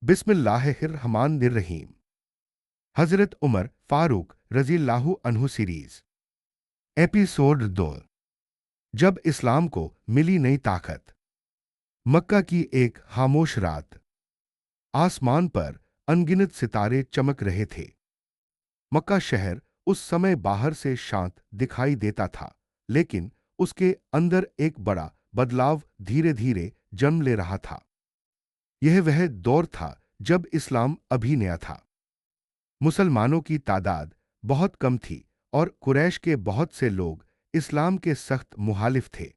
बिस्मिल्लाहिर्रहमानिर्रहीम। हजरत उमर फारूक रज़ियल्लाहु अन्हु सीरीज एपिसोड 2। जब इस्लाम को मिली नई ताकत। मक्का की एक खामोश रात। आसमान पर अनगिनत सितारे चमक रहे थे। मक्का शहर उस समय बाहर से शांत दिखाई देता था, लेकिन उसके अंदर एक बड़ा बदलाव धीरे धीरे जन्म ले रहा था। यह वह दौर था जब इस्लाम अभी नया था। मुसलमानों की तादाद बहुत कम थी और कुरैश के बहुत से लोग इस्लाम के सख्त मुहालिफ थे।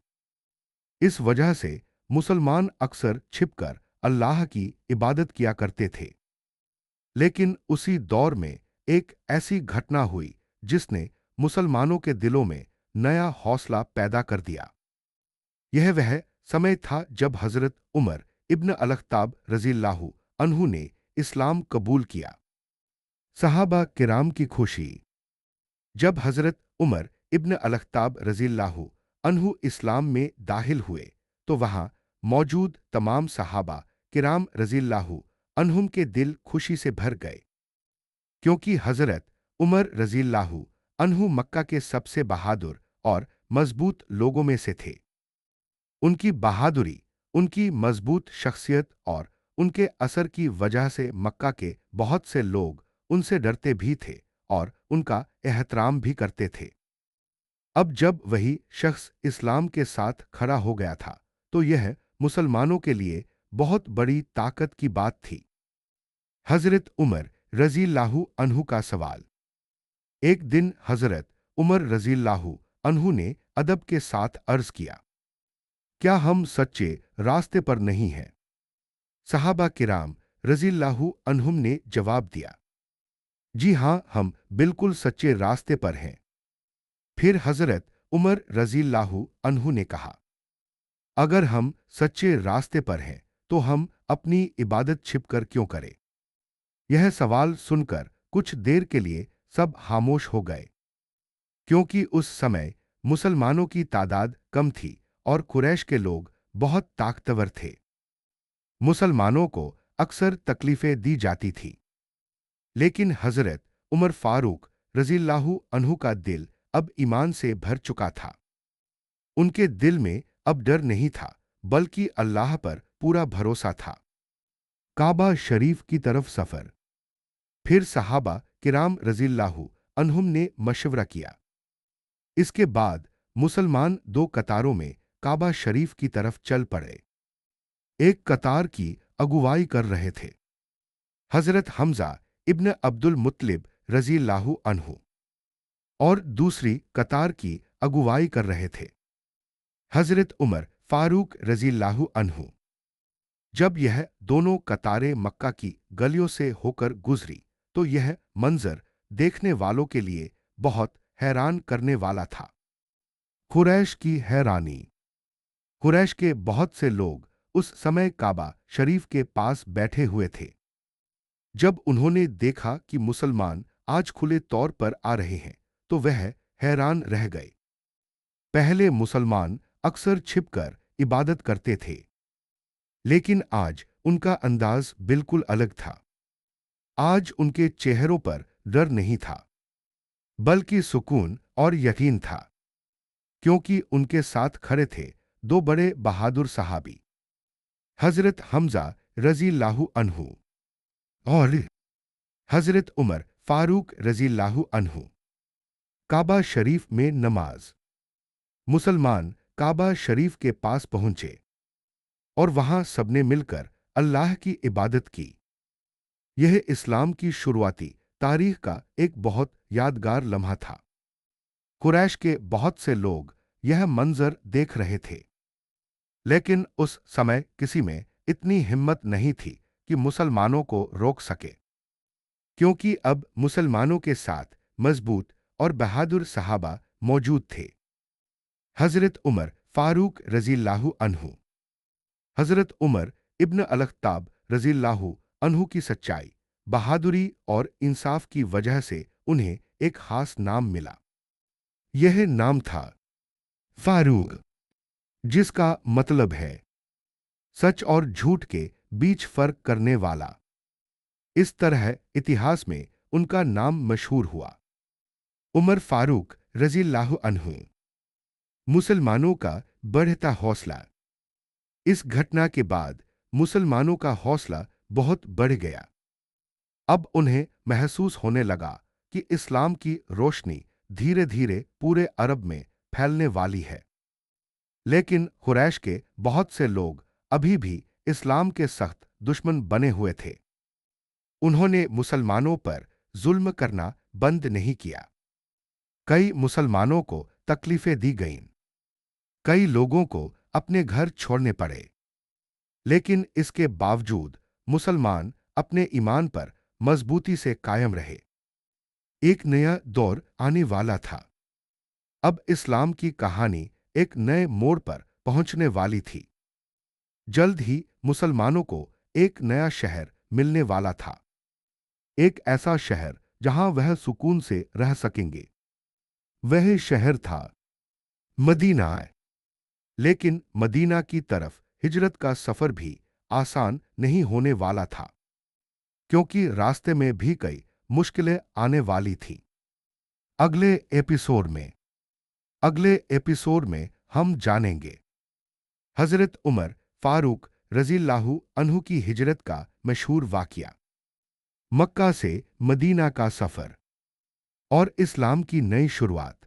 इस वजह से मुसलमान अक्सर छिपकर अल्लाह की इबादत किया करते थे। लेकिन उसी दौर में एक ऐसी घटना हुई जिसने मुसलमानों के दिलों में नया हौसला पैदा कर दिया। यह वह समय था जब हजरत उमर इब्न अल-ख़त्ताब रज़ियल्लाहु अन्हु ने इस्लाम कबूल किया। सहाबा किराम की खुशी। जब हजरत उमर इब्न अल-ख़त्ताब रज़ियल्लाहु अन्हु इस्लाम में दाखिल हुए तो वहां मौजूद तमाम सहाबा किराम रज़ियल्लाहु अन्हुम के दिल खुशी से भर गए, क्योंकि हजरत उमर रज़ियल्लाहु अन्हु मक्का के सबसे बहादुर और मजबूत लोगों में से थे। उनकी बहादुरी, उनकी मजबूत शख्सियत और उनके असर की वजह से मक्का के बहुत से लोग उनसे डरते भी थे और उनका एहतराम भी करते थे। अब जब वही शख्स इस्लाम के साथ खड़ा हो गया था तो यह मुसलमानों के लिए बहुत बड़ी ताकत की बात थी। हजरत उमर रज़ियल्लाहु अन्हु का सवाल। एक दिन हजरत उमर रज़ियल्लाहु अन्हु ने अदब के साथ अर्ज किया, क्या हम सच्चे रास्ते पर नहीं हैं? सहाबा किराम रज़ियल्लाहु अन्हुम ने जवाब दिया, जी हां, हम बिल्कुल सच्चे रास्ते पर हैं। फिर हजरत उमर रज़ियल्लाहु अन्हु ने कहा, अगर हम सच्चे रास्ते पर हैं तो हम अपनी इबादत छिपकर क्यों करें? यह सवाल सुनकर कुछ देर के लिए सब खामोश हो गए, क्योंकि उस समय मुसलमानों की तादाद कम थी और कुरैश के लोग बहुत ताकतवर थे। मुसलमानों को अक्सर तकलीफें दी जाती थी, लेकिन हजरत उमर फारूक रज़ियल्लाहु अन्हु का दिल अब ईमान से भर चुका था। उनके दिल में अब डर नहीं था, बल्कि अल्लाह पर पूरा भरोसा था। काबा शरीफ की तरफ सफर। फिर सहाबा किराम रज़ियल्लाहु अन्हुम ने मशवरा किया। इसके बाद मुसलमान दो कतारों में काबा शरीफ की तरफ चल पड़े। एक कतार की अगुवाई कर रहे थे हजरत हमजा इब्न अब्दुल मुत्तलिब रज़ियल्लाहु अन्हु और दूसरी कतार की अगुवाई कर रहे थे हजरत उमर फारूक रज़ियल्लाहु अन्हु। जब यह दोनों कतारें मक्का की गलियों से होकर गुजरी तो यह मंजर देखने वालों के लिए बहुत हैरान करने वाला था। कुरैश की हैरानी। कुरैश के बहुत से लोग उस समय काबा शरीफ के पास बैठे हुए थे। जब उन्होंने देखा कि मुसलमान आज खुले तौर पर आ रहे हैं तो वह हैरान रह गए। पहले मुसलमान अक्सर छिपकर इबादत करते थे, लेकिन आज उनका अंदाज बिल्कुल अलग था। आज उनके चेहरों पर डर नहीं था, बल्कि सुकून और यकीन था, क्योंकि उनके साथ खड़े थे दो बड़े बहादुर सहाबी, हजरत हमजा रज़ियल्लाहु अन्हु और हजरत उमर फारूक रज़ियल्लाहु अन्हु। काबा शरीफ में नमाज। मुसलमान काबा शरीफ के पास पहुंचे और वहां सबने मिलकर अल्लाह की इबादत की। यह इस्लाम की शुरुआती तारीख का एक बहुत यादगार लम्हा था। कुरैश के बहुत से लोग यह मंजर देख रहे थे, लेकिन उस समय किसी में इतनी हिम्मत नहीं थी कि मुसलमानों को रोक सके, क्योंकि अब मुसलमानों के साथ मजबूत और बहादुर सहाबा मौजूद थे। हजरत उमर फारूक रज़ियल्लाहु अन्हु। हजरत उमर इब्न अल-ख़त्ताब रज़ियल्लाहु अन्हु की सच्चाई, बहादुरी और इंसाफ की वजह से उन्हें एक खास नाम मिला। यह नाम था फारूक, जिसका मतलब है सच और झूठ के बीच फर्क करने वाला। इस तरह इतिहास में उनका नाम मशहूर हुआ। उमर फारूक रज़ियल्लाहु अन्हु। मुसलमानों का बढ़ता हौसला। इस घटना के बाद मुसलमानों का हौसला बहुत बढ़ गया। अब उन्हें महसूस होने लगा कि इस्लाम की रोशनी धीरे धीरे पूरे अरब में फैलने वाली है। लेकिन कुरैश के बहुत से लोग अभी भी इस्लाम के सख्त दुश्मन बने हुए थे। उन्होंने मुसलमानों पर जुल्म करना बंद नहीं किया। कई मुसलमानों को तकलीफें दी गईं। कई लोगों को अपने घर छोड़ने पड़े। लेकिन इसके बावजूद मुसलमान अपने ईमान पर मजबूती से कायम रहे। एक नया दौर आने वाला था। अब इस्लाम की कहानी एक नए मोड़ पर पहुंचने वाली थी। जल्द ही मुसलमानों को एक नया शहर मिलने वाला था। एक ऐसा शहर जहां वह सुकून से रह सकेंगे। वह शहर था मदीना। लेकिन मदीना की तरफ हिजरत का सफर भी आसान नहीं होने वाला था, क्योंकि रास्ते में भी कई मुश्किलें आने वाली थी। अगले एपिसोड में हम जानेंगे हजरत उमर फारूक रज़ियल्लाहु अन्हु की हिजरत का मशहूर वाकया, मक्का से मदीना का सफर और इस्लाम की नई शुरुआत।